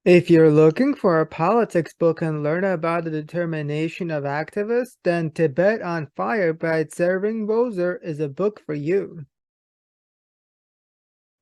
If you're looking for a politics book and learn about the determination of activists, then Tibet on Fire by Tsering Woeser is a book for you.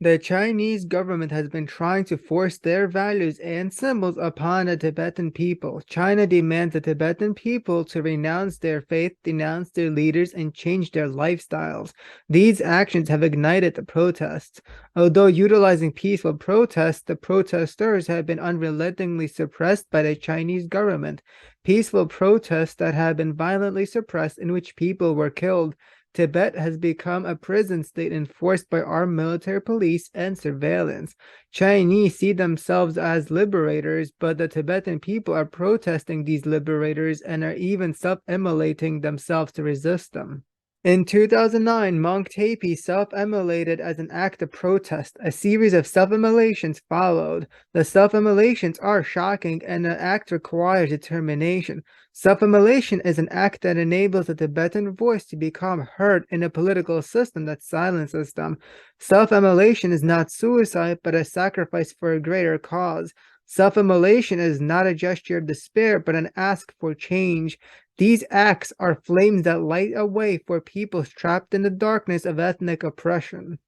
The Chinese government has been trying to force their values and symbols upon the Tibetan people. China demands the Tibetan people to renounce their faith, denounce their leaders, and change their lifestyles. These actions have ignited the protests. Although utilizing peaceful protests, the protesters have been unrelentingly suppressed by the Chinese government. Peaceful protests that have been violently suppressed, in which people were killed. Tibet has become a prison state enforced by armed military police and surveillance. Chinese see themselves as liberators, but the Tibetan people are protesting these liberators and are even self-immolating themselves to resist them. In 2009, monk Tapi self-immolated as an act of protest. A series of self-immolations followed. The self-immolations are shocking, and the act requires determination. Self-immolation is an act that enables the Tibetan voice to become heard in a political system that silences them. Self-immolation is not suicide, but a sacrifice for a greater cause. Self-immolation is not a gesture of despair, but an ask for change. These acts are flames that light a way for peoples trapped in the darkness of ethnic oppression.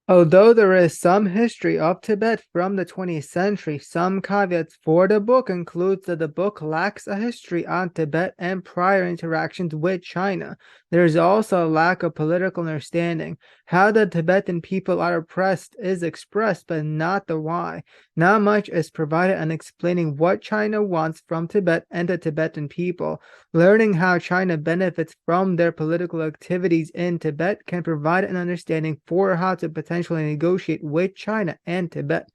Although there is some history of Tibet from the 20th century, some caveats for the book includes that the book lacks a history on Tibet and prior interactions with China. There is also a lack of political understanding. How the Tibetan people are oppressed is expressed, but not the why. Not much is provided on explaining what China wants from Tibet and the Tibetan people. Learning how China benefits from their political activities in Tibet can provide an understanding for how to potentially negotiate with China and Tibet.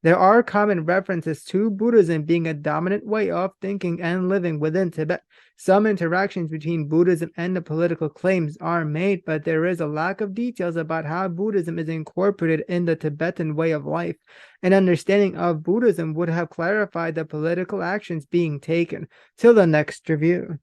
There are common references to Buddhism being a dominant way of thinking and living within Tibet. Some interactions between Buddhism and the political claims are made, but there is a lack of details about how Buddhism is incorporated in the Tibetan way of life. An understanding of Buddhism would have clarified the political actions being taken. Till the next review.